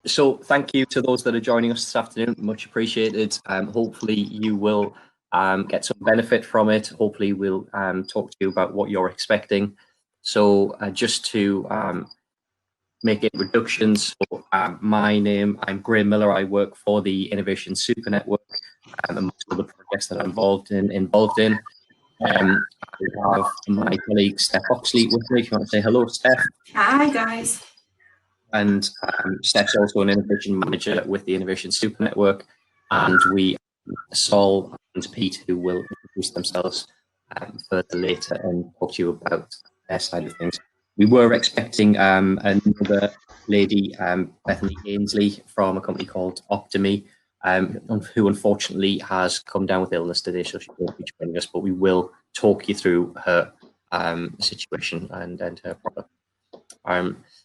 So thank you to those that are joining us this afternoon. Much appreciated. Hopefully you will get some benefit from it. Hopefully we'll talk to you about what you're expecting. So just to make introductions, so, my name, I'm Graeme Miller. I work for the Innovation Super Network and most of the projects that I'm involved in. I have my colleague Steph Oxley with me. If you want to say hello, Steph. Hi, guys. And Steph's also an innovation manager with the Innovation Super Network. And we, Saul and Pete, who will introduce themselves further later and talk to you about their side of things. We were expecting another lady, Bethany Ainsley, from a company called Optimi, who unfortunately has come down with illness today, so she won't be joining us, but we will talk you through her situation and her product.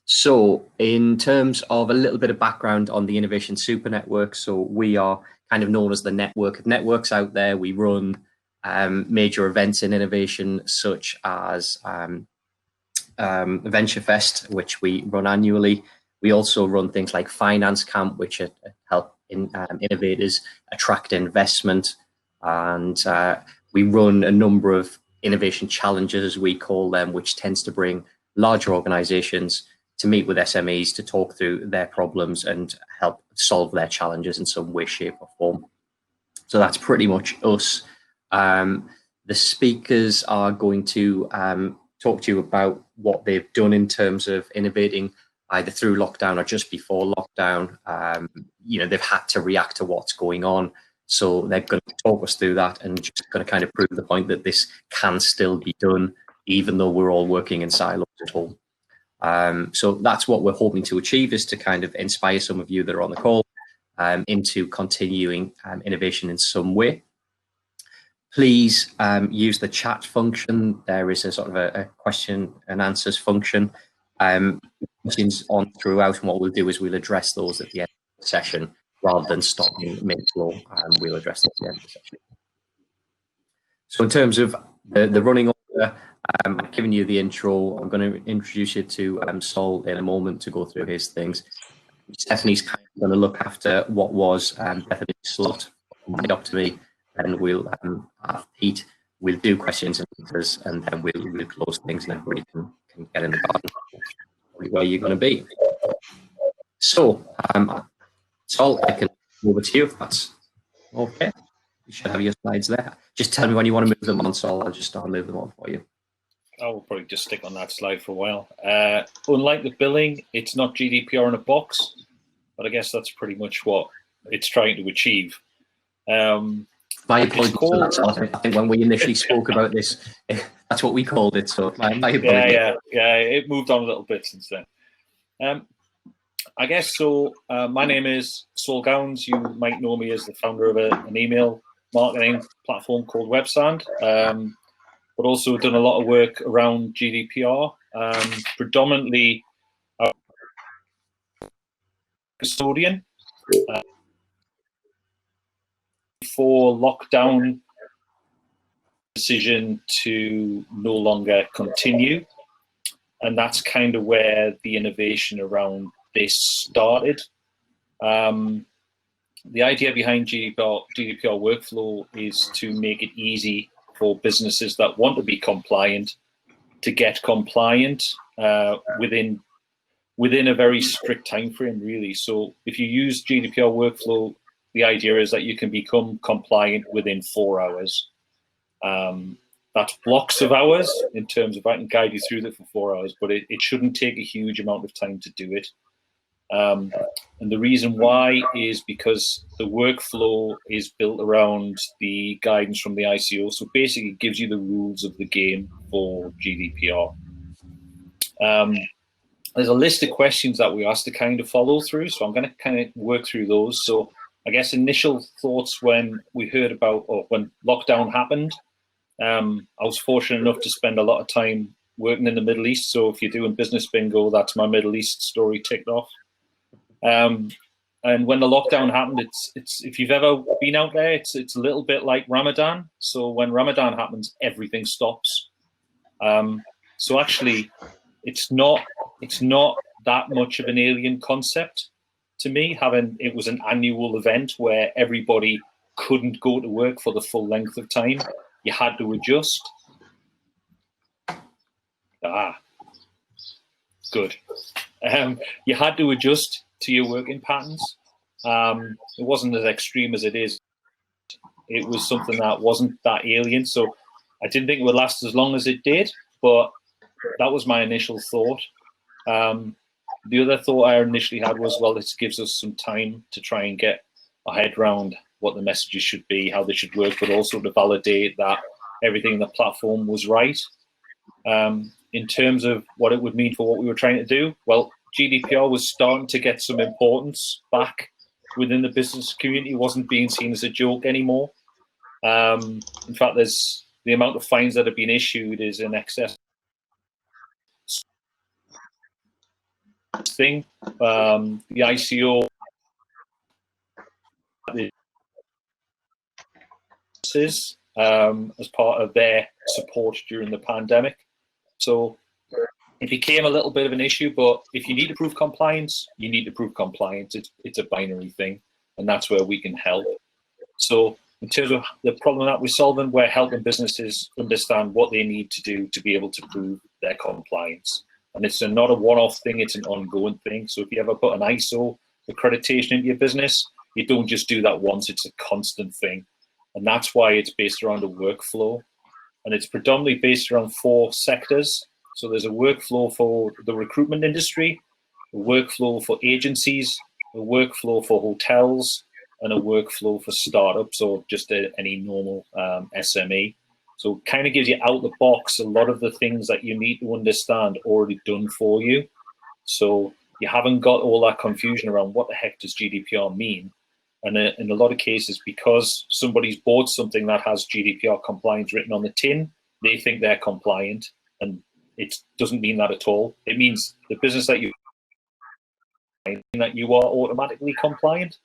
So in terms of a little bit of background on the Innovation Super Network, so we are kind of known as the network of networks out there. We run major events in innovation, such as Venture Fest, which we run annually. We also run things like Finance Camp, which help innovators attract investment. And we run a number of innovation challenges, as we call them, which tends to bring larger organizations to meet with SMEs to talk through their problems and help solve their challenges in some way, shape or form. So that's pretty much us. The speakers are going to talk to you about what they've done in terms of innovating either through lockdown or just before lockdown. They've had to react to what's going on. So they're going to talk us through that and just going to kind of prove the point that this can still be done, even though we're all working in silos at home. So that's what we're hoping to achieve, is to kind of inspire some of you that are on the call into continuing innovation in some way. Please use the chat function. There is a sort of a question and answers function. Questions on throughout, and what we'll do is we'll address those at the end of the session rather than stopping mid-flow. We'll address those at the end of the session. So in terms of the running order, I've given you the intro. I'm going to introduce you to Saul in a moment to go through his things. Stephanie's kind of going to look after what was Bethany's slot right up to me, and we'll have Pete. We'll do questions and answers, and then we'll close things, and everybody can get in the garden where you're going to be. So, Saul, I can go over to you if that's okay. You should have your slides there. Just tell me when you want to move them on, Saul. I'll just start and move them on for you. I will probably just stick on that slide for a while. Unlike the billing, it's not GDPR in a box, but I guess that's pretty much what it's trying to achieve. My apologies for that, Saul. I think when we initially spoke about this, that's what we called it. So my apologies. Yeah. It moved on a little bit since then. I guess so. My name is Saul Gowens. You might know me as the founder of an email marketing platform called Websand. But also done a lot of work around GDPR, predominantly custodian. Before lockdown, decision to no longer continue, and that's kind of where the innovation around this started. The idea behind GDPR workflow is to make it easy for businesses that want to be compliant to get compliant within a very strict time frame, really. So if you use GDPR workflow, the idea is that you can become compliant within 4 hours. That's blocks of hours in terms of I can guide you through that for 4 hours, but it shouldn't take a huge amount of time to do it. And the reason why is because the workflow is built around the guidance from the ICO. So basically it gives you the rules of the game for GDPR. There's a list of questions that we asked to kind of follow through. So I'm going to kind of work through those. So I guess initial thoughts when we heard about, or when lockdown happened, I was fortunate enough to spend a lot of time working in the Middle East. So if you're doing business bingo, that's my Middle East story ticked off. And when the lockdown happened, it's if you've ever been out there, it's a little bit like Ramadan. So when Ramadan happens, everything stops. So actually, it's not that much of an alien concept to me, having it was an annual event where everybody couldn't go to work for the full length of time. You had to adjust. Good. You had to adjust to your working patterns. It wasn't as extreme as it is. It was something that wasn't that alien. So I didn't think it would last as long as it did, but that was my initial thought. The other thought I initially had was, well, this gives us some time to try and get our head around what the messages should be, how they should work, but also to validate that everything in the platform was right. In terms of what it would mean for what we were trying to do, well, GDPR was starting to get some importance back within the business community. It wasn't being seen as a joke anymore. In fact, there's the amount of fines that have been issued is in excess thing. The ICO as part of their support during the pandemic. So it became a little bit of an issue, but if you need to prove compliance, you need to prove compliance. It's a binary thing, and that's where we can help. So in terms of the problem that we're solving, we're helping businesses understand what they need to do to be able to prove their compliance. And it's not a one-off thing, it's an ongoing thing. So if you ever put an ISO accreditation into your business, you don't just do that once, it's a constant thing. And that's why it's based around a workflow. And it's predominantly based around 4 sectors. So there's a workflow for the recruitment industry, a workflow for agencies, a workflow for hotels, and a workflow for startups or just any normal SME. So it kind of gives you out the box a lot of the things that you need to understand already done for you. So you haven't got all that confusion around what the heck does GDPR mean. And in a lot of cases, because somebody's bought something that has GDPR compliance written on the tin, they think they're compliant. And it doesn't mean that at all. It means the business that you are automatically compliant.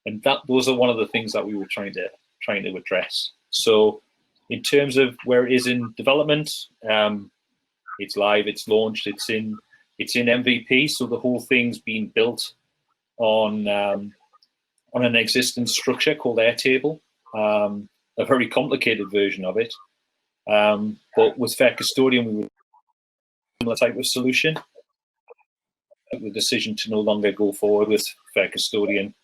And those are one of the things that we were trying to address. So in terms of where it is in development, it's live, it's launched, it's in MVP. So the whole thing's been built on an existing structure called Airtable, a very complicated version of it. But with Fair Custodian, we were a similar type of solution. The decision to no longer go forward with Fair Custodian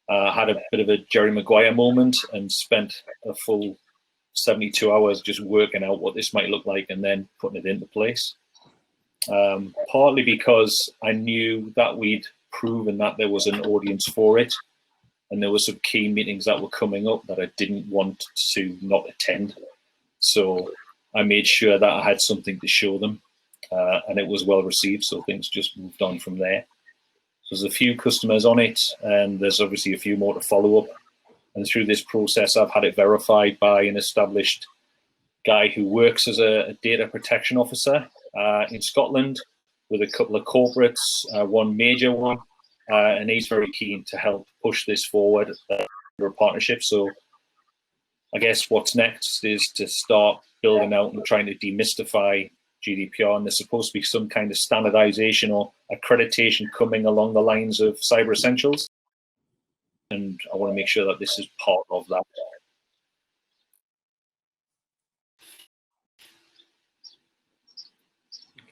had a bit of a Jerry Maguire moment and spent a full 72 hours just working out what this might look like and then putting it into place. Partly because I knew that we'd proven that there was an audience for it, and there were some key meetings that were coming up that I didn't want to not attend. So I made sure that I had something to show them, and it was well received, so things just moved on from there. So there's a few customers on it, and there's obviously a few more to follow up. And through this process, I've had it verified by an established guy who works as a data protection officer in Scotland with a couple of corporates, one major one, and he's very keen to help push this forward for a partnership. So I guess what's next is to start building out and trying to demystify GDPR, and there's supposed to be some kind of standardization or accreditation coming along the lines of Cyber Essentials. And I want to make sure that this is part of that.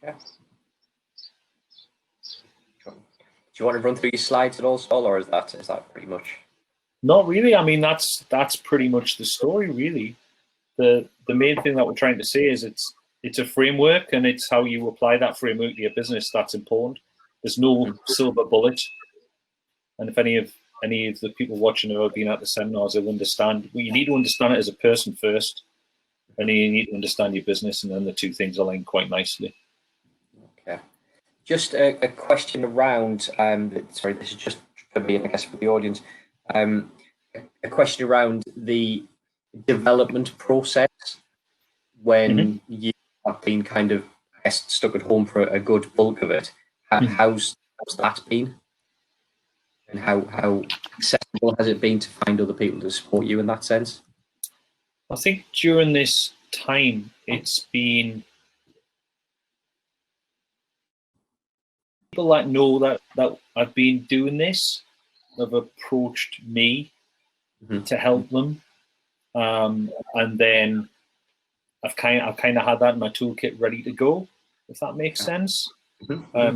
Okay. Do you want to run through your slides at all, Saul, or is that pretty much? Not really. I mean, that's pretty much the story, really. The main thing that we're trying to say is it's a framework, and it's how you apply that framework to your business that's important. There's no silver bullet. And if any of the people watching who have been at the seminars will understand, well, you need to understand it as a person first, and then you need to understand your business, and then the two things align quite nicely. Okay. Just a question around, sorry, this is just for me, I guess, for the audience. A question around the development process when you have been kind of, I guess, stuck at home for a good bulk of it. How's that been? And how accessible has it been to find other people to support you in that sense? I think during this time, it's been people that know that I've been doing this have approached me to help them, and then I've kind of had that in my toolkit ready to go, if that makes sense.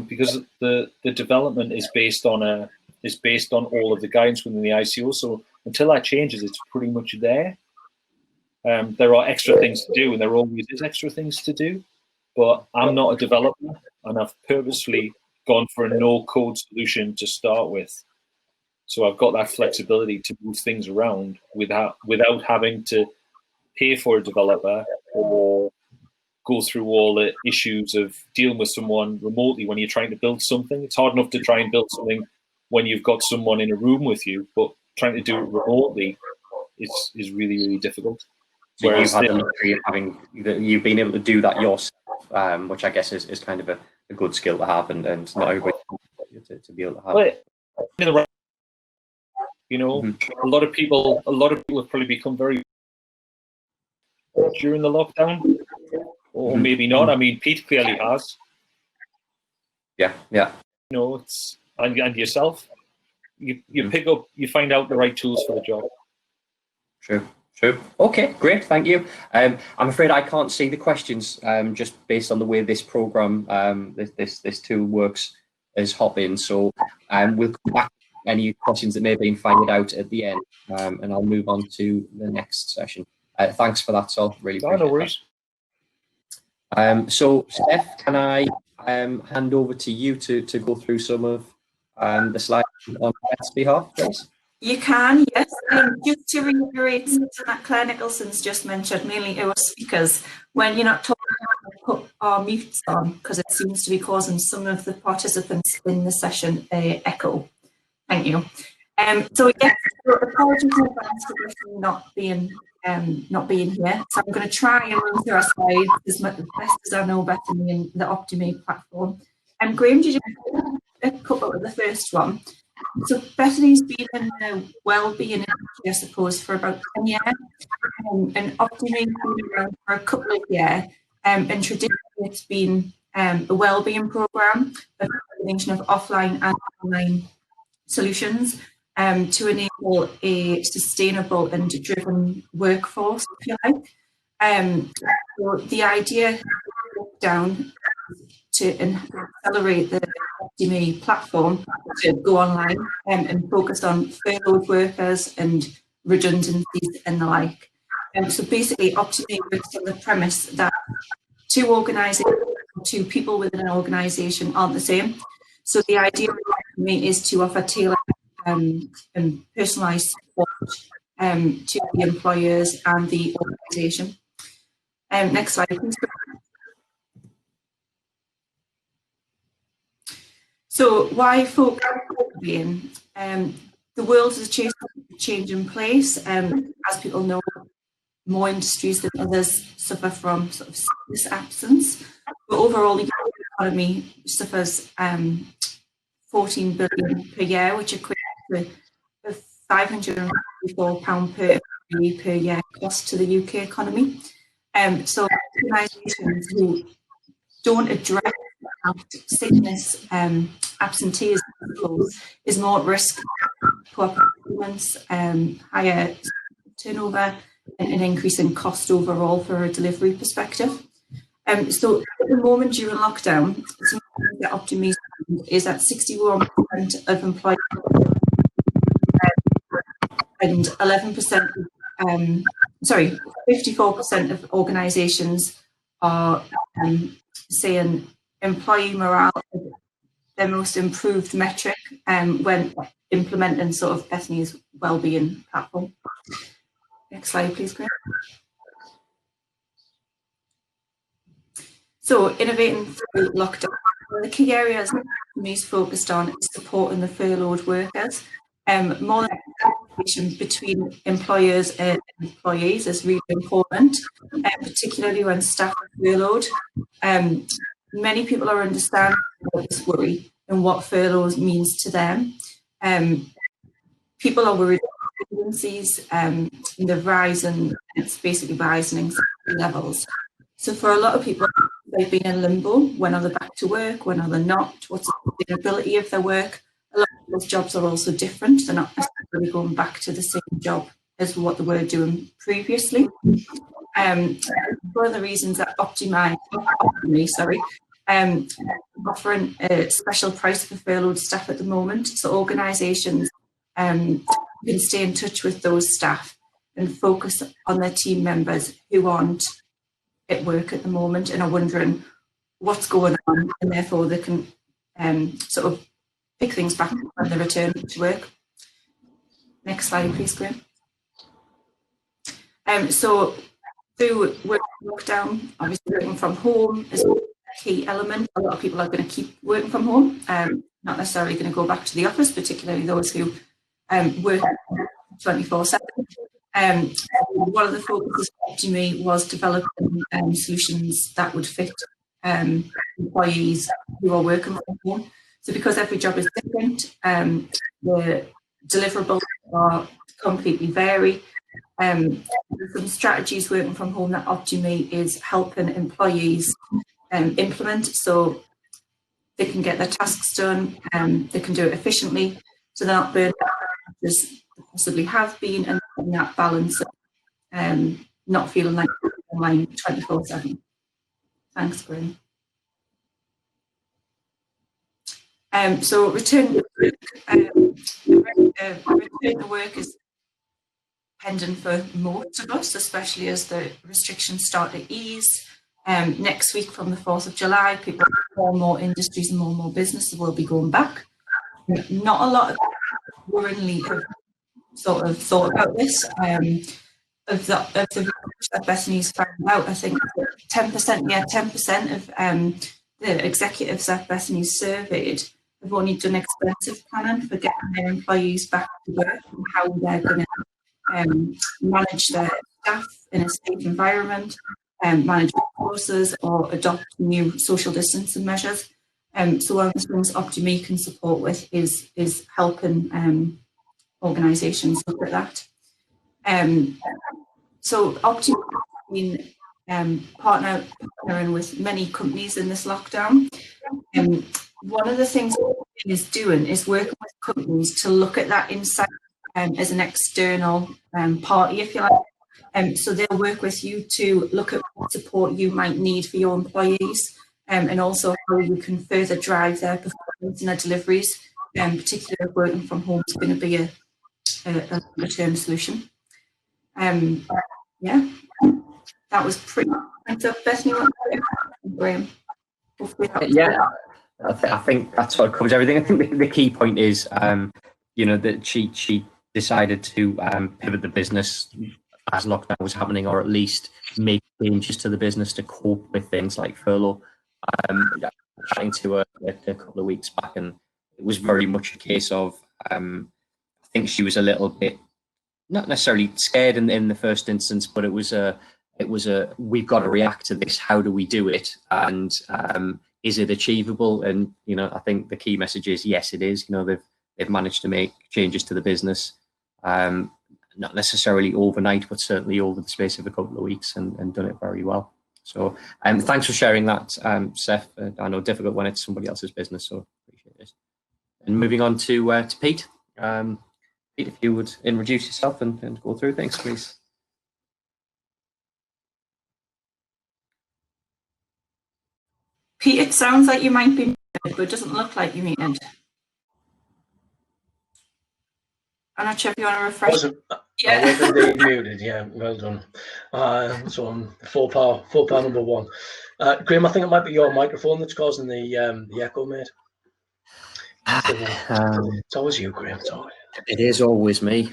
Because the development is based on all of the guidance within the ICO. So until that changes, it's pretty much there. There are extra things to do, and there always is extra things to do. But I'm not a developer, and I've purposefully gone for a no-code solution to start with. So I've got that flexibility to move things around without having to pay for a developer or go through all the issues of dealing with someone remotely when you're trying to build something. It's hard enough to try and build something when you've got someone in a room with you, but trying to do it remotely is really, really difficult. So you've had the luxury of you've been able to do that yourself, which I guess is kind of a good skill to have, and not everybody to be able to have. You know, a lot of people have probably become very during the lockdown, or maybe not. I mean, Pete clearly has. Yeah. You know, it's and yourself. You pick up, you find out the right tools for the job. True. Okay, great, thank you. I'm afraid I can't see the questions just based on the way this program, this tool works as hop-in. So we'll come back to any questions that may have been fired out at the end, and I'll move on to the next session. Thanks for that, Saul. Really appreciate no worries. That. So, Steph, can I hand over to you to go through some of the slides on Beth's behalf, please? You can, yes. Just to reiterate something that Claire Nicholson's just mentioned, mainly our speakers, when you're not talking, put our mutes on, because it seems to be causing some of the participants in the session echo. Thank you. So yes, apologies in advance for not being here. So I'm going to try and run through our slides as best as I know Bethany and the Optimate platform. Graeme, did you pick up with the first one? So Bethany's been in the wellbeing industry, I suppose, for about 10 years, and Optimate's been around for a couple of years, and traditionally it's been a wellbeing program, a combination of offline and online solutions to enable a sustainable and driven workforce, if you like. So the idea down to accelerate the Optimate platform to go online and focus on furloughed workers and redundancies and the like. So basically, Optimate works on the premise that two people within an organisation aren't the same. So the idea of Optimate is to offer tailored and personalised support to the employers and the organisation. Next slide, please. So why focus on wellbeing? The world is changing place. As people know, more industries than others suffer from sort of sickness absence. But overall, the economy suffers 14 billion per year, which equates to a £554 per employee per year cost to the UK economy. So organisations who don't address sickness, absenteeism is more at risk, poor performance, higher turnover, and an increase in cost overall for a delivery perspective. So at the moment during lockdown, something that Optimate is at 61% of employees and 54% of organisations are saying employee morale is their most improved metric when implementing sort of Bethany's wellbeing platform. Next slide, please, Graeme. So, innovating through lockdown. The key areas Bethany's focused on is supporting the furloughed workers. More than communication between employers and employees is really important, particularly when staff are furloughed. Many people are understanding this worry and what furloughs means to them. People are worried about redundancies and the rise, and it's basically rising anxiety levels. So for a lot of people, they've been in limbo. When are they back to work? When are they not? What's the sustainability of their work? A lot of those jobs are also different. They're not necessarily going back to the same job as what they were doing previously. One of the reasons that Optimi, offering a special price for furloughed staff at the moment, so organisations can stay in touch with those staff and focus on their team members who aren't at work at the moment and are wondering what's going on, and therefore they can sort of pick things back when they return to work. Next slide, please, Graeme. So through lockdown, obviously working from home is a key element. A lot of people are going to keep working from home, not necessarily going to go back to the office, particularly those who work 24/7. One of the focuses to me was developing solutions that would fit employees who are working from home. So because every job is different, the deliverables are completely vary. Some strategies working from home that Optimi is helping employees implement, so they can get their tasks done, they can do it efficiently, so they're not burnt out as they possibly have been, and that balance of not feeling like online 24/7. Thanks, Graeme. So return to work is pending for most of us, especially as the restrictions start to ease. Next week, from the 4th of July, people, more and more industries and more businesses will be going back. Not a lot of people worryingly have sort of thought about this. Of the research that Bethany's found out, I think 10% of the executives that Bethany's surveyed have only done expensive planning for getting their employees back to work and how they're going to manage their staff in a safe environment, manage courses or adopt new social distancing measures. So one of the things Optimi can support with is helping organisations look at that. So Optimi has been partnering with many companies in this lockdown. One of the things Optimi is doing is working with companies to look at that insight as an external party, if you like. So they'll work with you to look at what support you might need for your employees, and also how you can further drive their performance and their deliveries, particularly if working from home is going to be a longer-term solution. Yeah, that was pretty much up. Bethany, Graeme. Yeah, I think that sort of covers everything. I think the key point is, that she decided to pivot the business as lockdown was happening, or at least make changes to the business to cope with things like furlough. Chatting to her a couple of weeks back, and it was very much a case of, I think she was a little bit, not necessarily scared in the first instance, but it was a we've got to react to this. How do we do it? And is it achievable? And I think the key message is yes, it is. They've managed to make changes to the business, not necessarily overnight, but certainly over the space of a couple of weeks, and done it very well. So thanks for sharing that, Seth. I know difficult when it's somebody else's business, so appreciate it. And moving on to Pete. Pete, if you would introduce yourself and go through things, please. Pete, it sounds like you might be muted, but it doesn't look like you're muted. I'm not sure if you want to refresh. I was indeed muted. Yeah, well done. So I'm full power number one. Graeme, I think it might be your microphone that's causing the echo, mate. It's always you, Graeme. It's always. It is always me.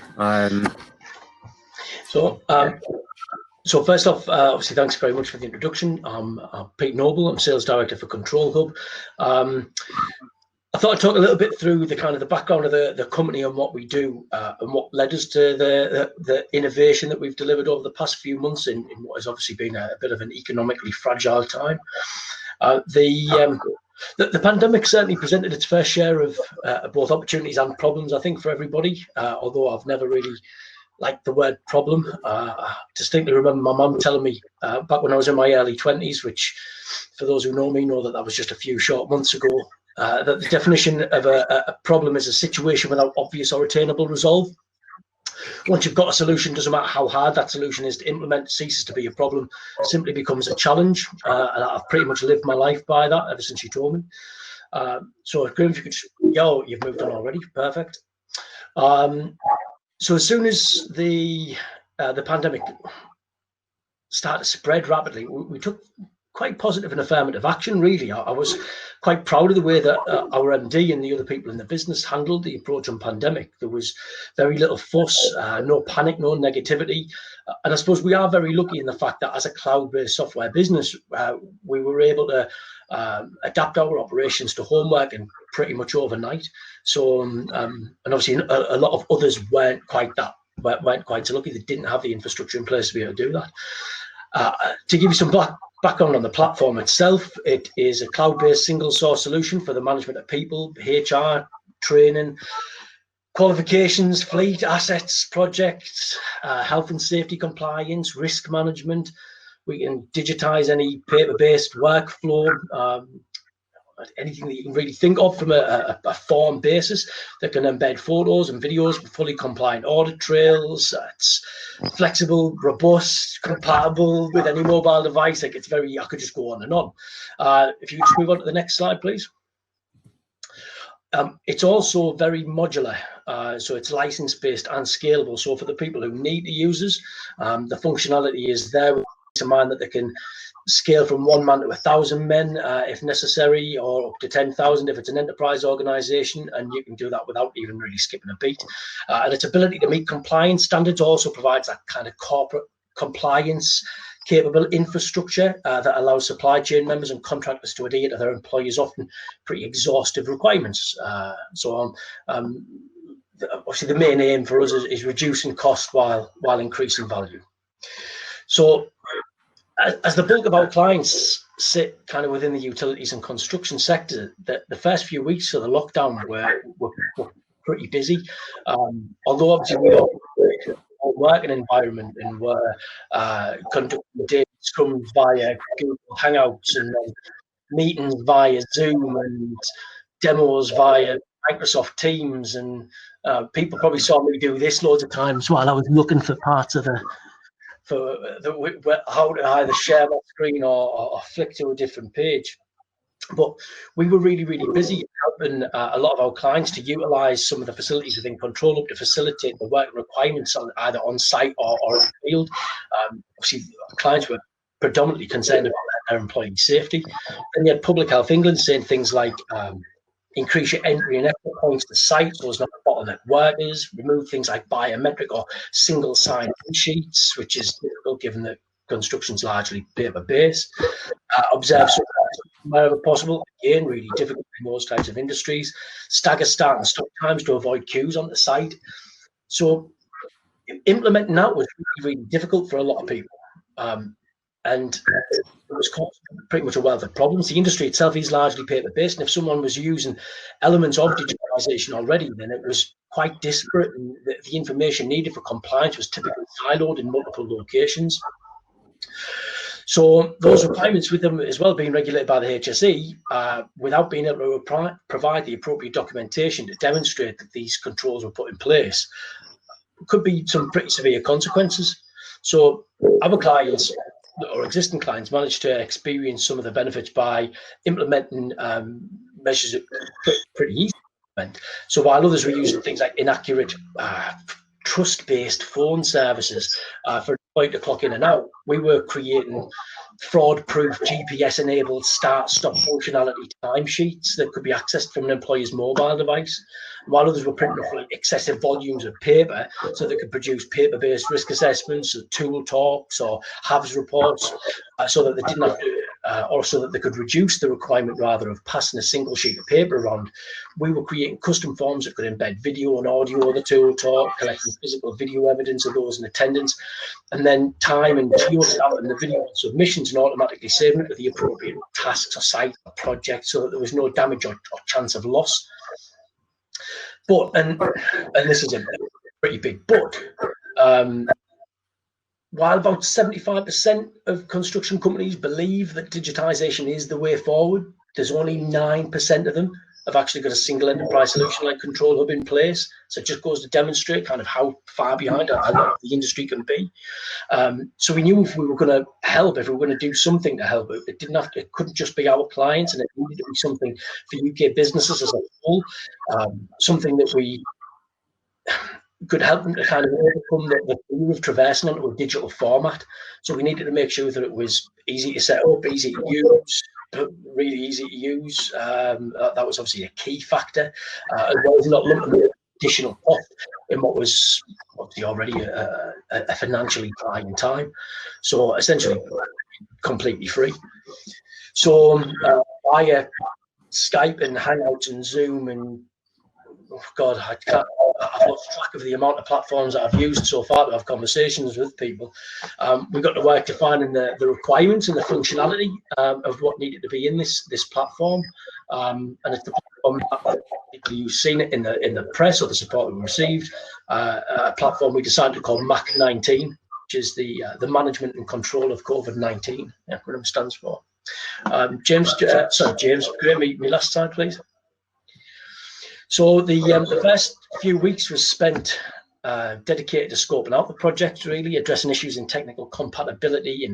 So first off, obviously, thanks very much for the introduction. I'm Pete Noble. I'm Sales Director for Control Hub. I thought I'd talk a little bit through the background of the company and what we do, and what led us to the innovation that we've delivered over the past few months in what has obviously been a bit of an economically fragile time. The pandemic certainly presented its fair share of both opportunities and problems, I think, for everybody, although I've never really like the word problem. I distinctly remember my mum telling me back when I was in my early 20s, which for those who know me know that was just a few short months ago, that the definition of a problem is a situation without obvious or attainable resolve. Once you've got a solution, doesn't matter how hard that solution is to implement, it ceases to be a problem, simply becomes a challenge. And I've pretty much lived my life by that ever since you told me. So Graeme, if you could, you've moved on already, perfect. So as soon as the pandemic started to spread rapidly, we took quite positive and affirmative action, really. I was quite proud of the way that our MD and the other people in the business handled the approach on pandemic. There was very little fuss, no panic, no negativity. And I suppose we are very lucky in the fact that as a cloud-based software business, we were able to adapt our operations to home working pretty much overnight. So, and obviously a lot of others weren't quite so lucky. They didn't have the infrastructure in place to be able to do that. To give you some background on the platform itself, it is a cloud-based single source solution for the management of people, HR, training, qualifications, fleet, assets, projects, health and safety compliance, risk management. We can digitize any paper-based workflow, anything that you can really think of from a form basis that can embed photos and videos with fully compliant audit trails. It's flexible, robust, compatible with any mobile device. Like, it's very, I could just go on and on. If you could just move on to the next slide, please. It's also very modular, so it's license-based and scalable. So for the people who need to use us, the functionality is there with peace of mind that they can scale from 1 man to 1,000 men if necessary, or up to 10,000 if it's an enterprise organization, and you can do that without even really skipping a beat. And its ability to meet compliance standards also provides that kind of corporate compliance capable infrastructure that allows supply chain members and contractors to adhere to their employers' often pretty exhaustive requirements. Obviously the main aim for us is reducing cost while increasing value. So as the bulk of our clients sit kind of within the utilities and construction sector, the first few weeks of the lockdown were pretty busy. Although obviously we are a working environment and were conducting daily scrums via Google Hangouts and meetings via Zoom and demos via Microsoft Teams, and people probably saw me do this loads of times while I was looking for parts of how to either share my screen or flick to a different page. But we were really, really busy helping a lot of our clients to utilise some of the facilities within Control Hub to facilitate the work requirements either on site or in the field. Obviously, clients were predominantly concerned about their employee safety. And you had Public Health England saying things like increase your entry and exit points to site so as not to bottleneck workers, remove things like biometric or single sign sheets, which is difficult given that construction's largely paper-based. Observe wherever possible, again, really difficult in those types of industries. Stagger start and stop times to avoid queues on the site. So implementing that was really, really difficult for a lot of people. And it was causing pretty much a wealth of problems. The industry itself is largely paper-based, and if someone was using elements of digitalisation already, then it was quite disparate, and the information needed for compliance was typically siloed in multiple locations. So those requirements with them as well being regulated by the HSE, without being able to provide the appropriate documentation to demonstrate that these controls were put in place, could be some pretty severe consequences. So our clients or existing clients managed to experience some of the benefits by implementing measures that pretty easy. So while others were using things like inaccurate trust-based phone services for employee to clock in and out, we were creating fraud-proof GPS-enabled start-stop functionality timesheets that could be accessed from an employee's mobile device, while others were printing off excessive volumes of paper so they could produce paper-based risk assessments, tool talks, or HAVS reports, so that they didn't have to, or so that they could reduce the requirement rather of passing a single sheet of paper around. We were creating custom forms that could embed video and audio of the tool talk, collecting physical video evidence of those in attendance, and then time and geo-stamping the video submissions and automatically saving it to the appropriate tasks or site or project so that there was no damage or chance of loss. But, and this is a pretty big but, While about 75% of construction companies believe that digitization is the way forward, there's only 9% of them have actually got a single enterprise solution like Control Hub in place. So it just goes to demonstrate kind of how far behind a lot of the industry can be. So we knew if we were going to help, if we were going to do something to help, it couldn't just be our clients, and it needed to be something for UK businesses as a whole, something that we could help them to kind of overcome the fear of traversing onto a digital format. So we needed to make sure that it was easy to set up, easy to use, really easy to use. That was obviously a key factor, as well as not looking at additional cost in what was obviously already a financially trying time. So essentially, completely free. So via Skype and Hangouts and Zoom and God, I've lost track of the amount of platforms that I've used so far to have conversations with people. We got to work defining the requirements and the functionality of what needed to be in this platform, and it's the platform that people you've seen it in the press or the support we received. A platform we decided to call MAC-19, which is the management and control of COVID-19. Yeah, acronym stands for. James, Graeme, me last slide, please. So the first few weeks was spent dedicated to scoping out the project, really addressing issues in technical compatibility and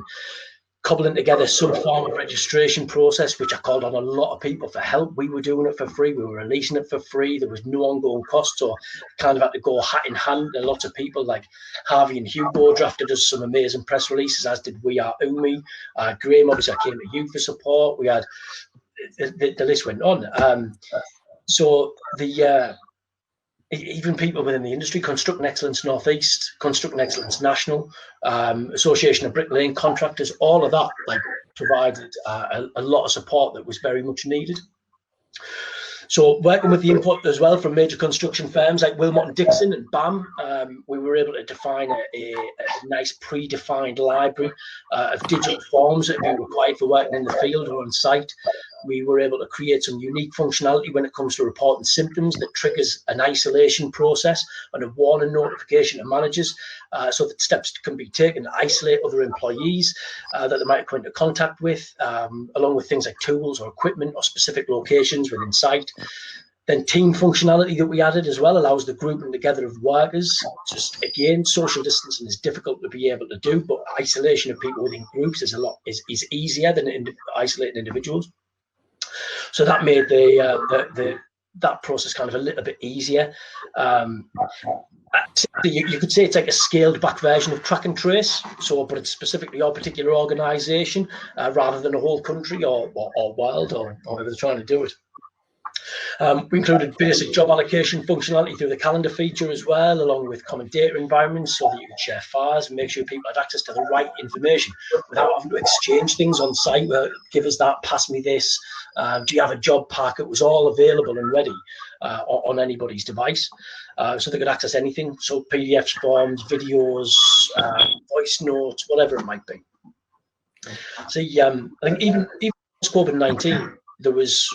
cobbling together some form of registration process, which I called on a lot of people for help. We were doing it for free. We were releasing it for free. There was no ongoing cost, so kind of had to go hat in hand. And lots of people like Harvey and Hugo drafted us some amazing press releases, as did We Are Umi. Graeme, obviously, I came to you for support. We had the list went on. So even people within the industry, Construction Excellence Northeast, Construction Excellence National, Association of Brick Lane Contractors, all of that provided a lot of support that was very much needed. So working with the input as well from major construction firms like Wilmot and Dixon and BAM, we were able to define a nice predefined library of digital forms that would be required for working in the field or on site. We were able to create some unique functionality when it comes to reporting symptoms that triggers an isolation process and a warning notification to managers, so that steps can be taken to isolate other employees that they might come into contact with, along with things like tools or equipment or specific locations within site. Then team functionality that we added as well allows the grouping together of workers. Just again, social distancing is difficult to be able to do, but isolation of people within groups is easier than isolating individuals. So that made that process kind of a little bit easier. You could say it's like a scaled back version of track and trace, but it's specifically your particular organisation rather than a whole country or world or however they're trying to do it. We included basic job allocation functionality through the calendar feature as well, along with common data environments so that you could share files and make sure people had access to the right information without having to exchange things on site. Give us that, pass me this. Do you have a job pack? It was all available and ready on anybody's device, so they could access anything. So PDFs, forms, videos, voice notes, whatever it might be. So I think even COVID-19, there was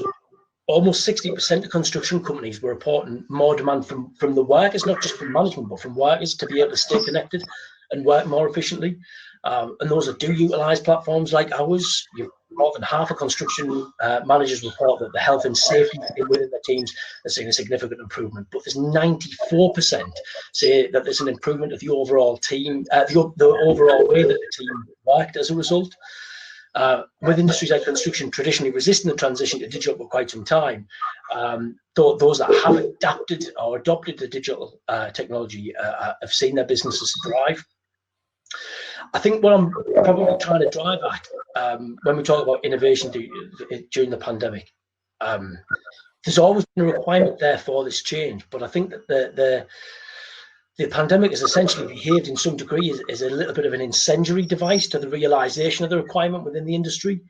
almost 60% of construction companies were reporting more demand from the workers, not just from management, but from workers to be able to stay connected and work more efficiently. And those that do utilise platforms like ours, more than half of construction managers report that the health and safety within their teams has seen a significant improvement. But there's 94% say that there's an improvement of the overall team, the overall way that the team worked as a result. With industries like construction traditionally resisting the transition to digital for quite some time, those that have adapted or adopted the digital technology have seen their businesses thrive. I think what I'm probably trying to drive at when we talk about innovation during the pandemic, there's always been a requirement there for this change, but I think that the pandemic has essentially behaved in some degree as a little bit of an incendiary device to the realisation of the requirement within the industry.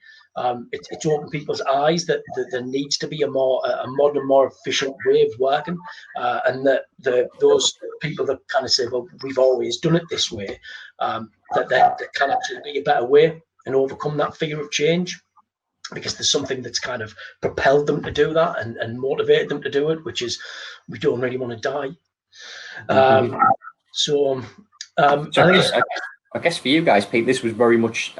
It's opened people's eyes that there needs to be a modern, more efficient way of working, and that those people that kind of say, well, we've always done it this way, that there can actually be a better way and overcome that fear of change, because there's something that's kind of propelled them to do that and motivated them to do it, which is we don't really want to die. So I guess for you guys, Pete, this was very much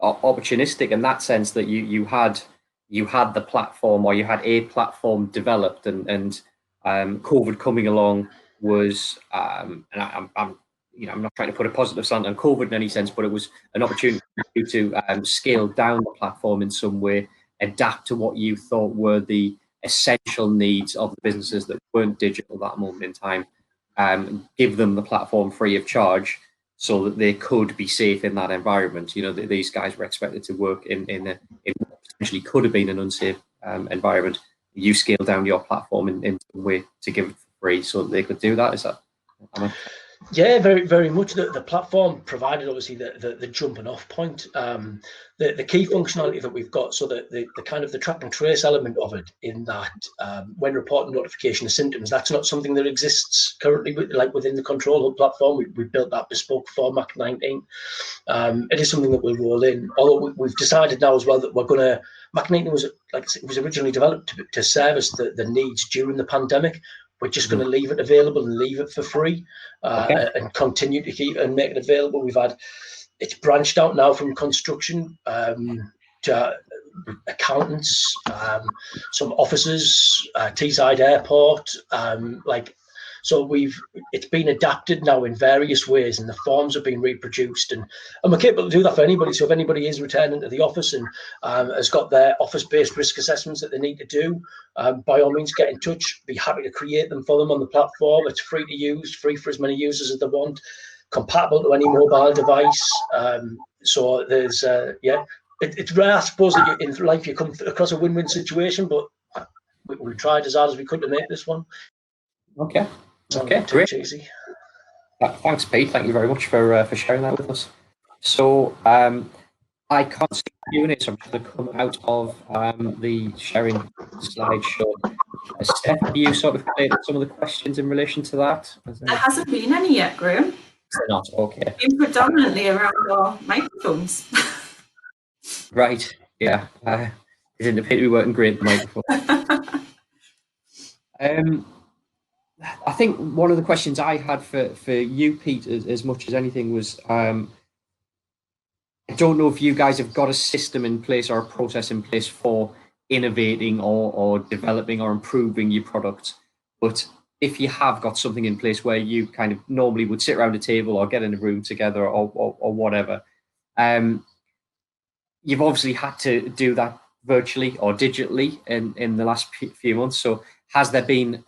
opportunistic in that sense that you had the platform, or you had a platform developed, and COVID coming along was, and I'm not trying to put a positive slant on COVID in any sense, but it was an opportunity for you to scale down the platform in some way, adapt to what you thought were the essential needs of the businesses that weren't digital at that moment in time, give them the platform free of charge so that they could be safe in that environment. These guys were expected to work in what potentially could have been an unsafe environment. You scaled down your platform in some way to give it for free so that they could do that. Is that? Yeah, very, very much. The platform provided obviously the jumping off point. The key functionality that we've got, so that the kind of the track and trace element of it, in that when reporting notification of symptoms, that's not something that exists currently within the Control Hub platform. We built that bespoke for Mac 19. It is something that we'll roll in. Although we've decided now as well that we're going to, Mac 19 was, like I said, it was originally developed to service the needs during the pandemic. We're just going to leave it available and leave it for free, and continue to keep and make it available. It's branched out now from construction to accountants, some offices, Teesside Airport, so it's been adapted now in various ways, and the forms have been reproduced, and we're capable to do that for anybody. So if anybody is returning to the office and has got their office-based risk assessments that they need to do, by all means get in touch. Be happy to create them for them on the platform. It's free to use, free for as many users as they want, compatible to any mobile device. So there's it's rare, I suppose, that in life you come across a win-win situation, but we tried as hard as we could to make this one. Okay, great. Easy. Thanks, Pete. Thank you very much for sharing that with us. So I can't see Q&A, so I'm just going to come out of the sharing slideshow. Steph, have you sort of created some of the questions in relation to that? There hasn't been any yet, Graeme. Not okay. It's been predominantly around our microphones. Right. Yeah. It didn't appear to be working great, the microphone. I think one of the questions I had for you, Pete, as much as anything was, I don't know if you guys have got a system in place or a process in place for innovating or developing or improving your product, but if you have got something in place where you kind of normally would sit around a table or get in a room together or whatever, you've obviously had to do that virtually or digitally in the last few months. So has there been,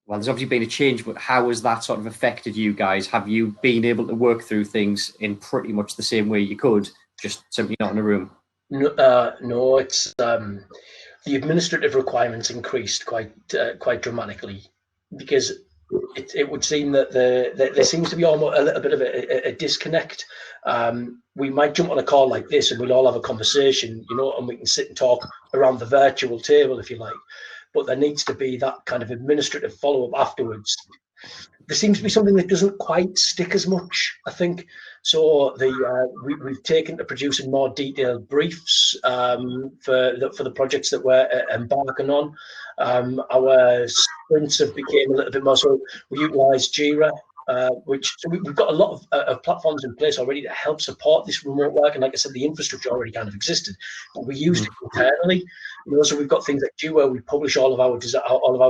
well, there's obviously been a change, but how has that sort of affected you guys? Have you been able to work through things in pretty much the same way you could, just simply not in a room? No, it's the administrative requirements increased quite dramatically, because it would seem that there seems to be almost a little bit of a disconnect. We might jump on a call like this and we'll all have a conversation, and we can sit and talk around the virtual table, if you like. But there needs to be that kind of administrative follow-up afterwards. There seems to be something that doesn't quite stick as much, I think. So we've taken to producing more detailed briefs for the projects that we're embarking on. Our sprints have become a little bit more, so we utilise Jira, so we've got a lot of platforms in place already to help support this remote work. And like I said, the infrastructure already kind of existed, but we used it internally. So we've got things like Jira, where we publish all of our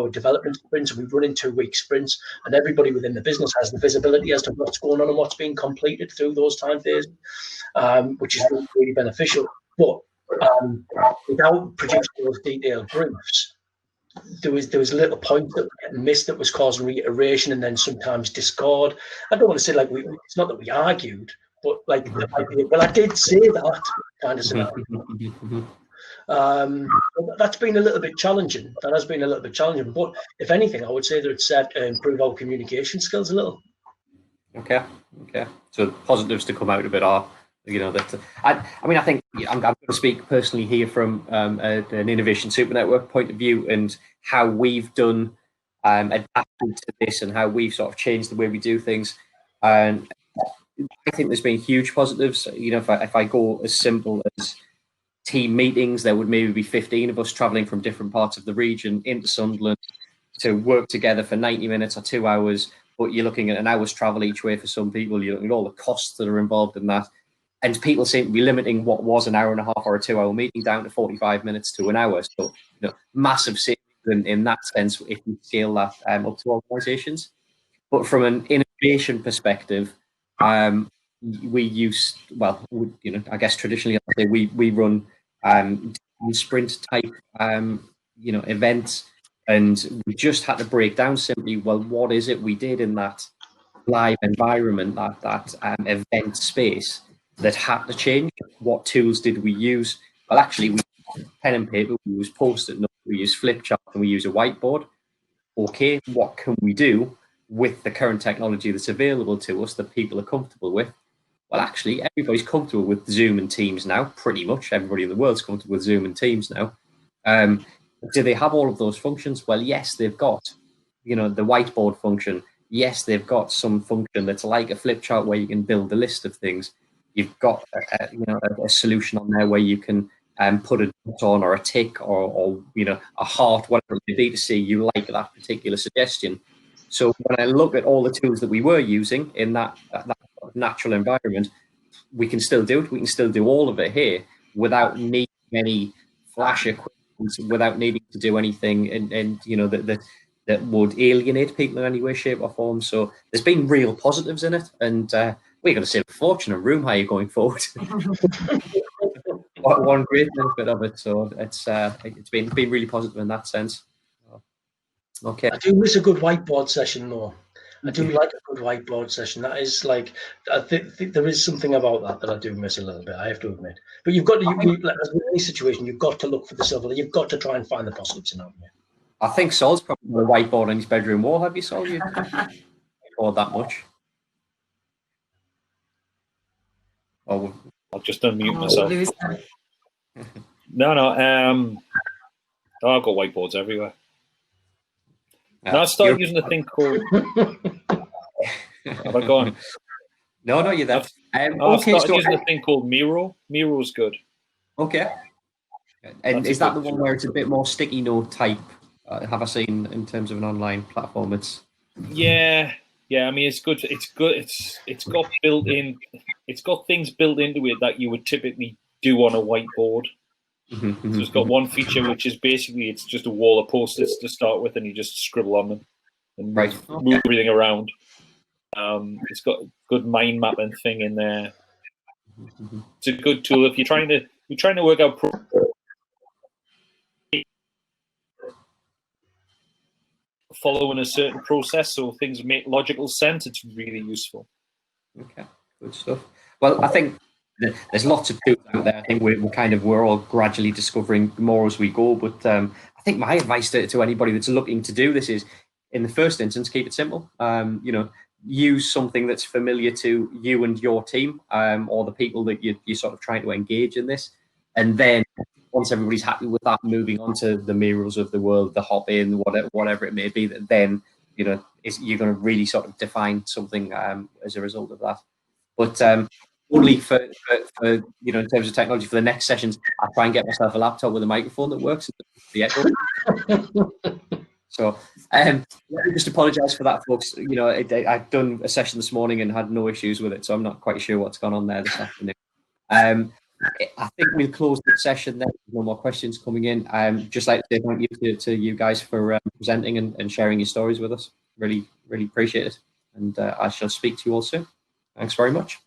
development sprints, and we run in 2-week sprints, and everybody within the business has the visibility as to what's going on and what's being completed through those time phases, which is really beneficial. But without producing those detailed briefs, there was a little point that we had missed that was causing reiteration and then sometimes discord. I don't want to say it's not that we argued, but well, I did say that kind of scenario. That's been a little bit challenging. That has been a little bit challenging. But if anything, I would say that it's served to improve our communication skills a little. Okay. So positives to come out of it are, I think I'm going to speak personally here from an Innovation Super Network point of view, and how we've done adapted to this and how we've sort of changed the way we do things. And I think there's been huge positives. If I go as simple as team meetings, there would maybe be 15 of us traveling from different parts of the region into Sunderland to work together for 90 minutes or 2 hours, but you're looking at an hour's travel each way for some people. You're looking at all the costs that are involved in that. And people seem to be limiting what was an hour and a half or a 2-hour meeting down to 45 minutes to an hour. So, massive savings in that sense if you scale that up to organizations. But from an innovation perspective, we use, I guess traditionally, we run sprint type, events, and we just had to break down simply, well, what is it we did in that live environment, that event space that had to change? What tools did we use? Well, actually, we use pen and paper, we use Post-it notes, we use flip chart, and we use a whiteboard. Okay, what can we do with the current technology that's available to us that people are comfortable with? Well, actually, everybody's comfortable with Zoom and Teams now. Pretty much everybody in the world's comfortable with Zoom and Teams now. Do they have all of those functions? Well, yes, they've got, the whiteboard function. Yes, they've got some function that's like a flip chart where you can build a list of things. You've got, a solution on there where you can put a dot on or a tick or a heart, whatever it may be, to say you like that particular suggestion. So when I look at all the tools that we were using in that natural environment, we can still do it. We can still do all of it here without needing any flash equipment, without needing to do anything, and that would alienate people in any way, shape, or form. So there's been real positives in it, and we're going to save a fortune on room hire going forward. One great benefit of it. So it's been really positive in that sense. Okay. I do miss a good whiteboard session, though. I do like a good whiteboard session. That is like, I think there is something about that I do miss a little bit, I have to admit. But you've got to, like in any situation, you've got to look for the silver. You've got to try and find the positives in that. I think Saul's probably a whiteboard on his bedroom wall. Have you, Saul? You or that much? Oh, I'll just unmute myself. No. I've got whiteboards everywhere. Now I started using a thing called. Have I gone? No, you're there. I've started using a thing called Miro. Miro's good. Okay. And is that the one where it's a bit more sticky note type? Have I seen in terms of an online platform? Yeah. I mean, it's good. It's good. It's got built in. It's got things built into it that you would typically do on a whiteboard. So it's got one feature which is basically it's just a wall of post-its to start with, and you just scribble on them and move everything around. It's got a good mind mapping thing in there. It's a good tool if you're trying to work out following a certain process so things make logical sense. It's really useful. Okay, good stuff. Well, I think there's lots of tools out there. I think we're all gradually discovering more as we go. But I think my advice to anybody that's looking to do this is, in the first instance, keep it simple. Use something that's familiar to you and your team, or the people that you're sort of trying to engage in this. And then once everybody's happy with that, moving on to the Miros of the world, the Hop-In, whatever it may be, that then you're going to really sort of define something as a result of that. But only for in terms of technology, for the next sessions, I try and get myself a laptop with a microphone that works. So let me just apologise for that, folks. I've done a session this morning and had no issues with it, so I'm not quite sure what's gone on there this afternoon. I think we'll close the session there. No more questions coming in. Just like to say thank you to you guys for presenting and sharing your stories with us. Really, really appreciate it. And I shall speak to you all soon. Thanks very much.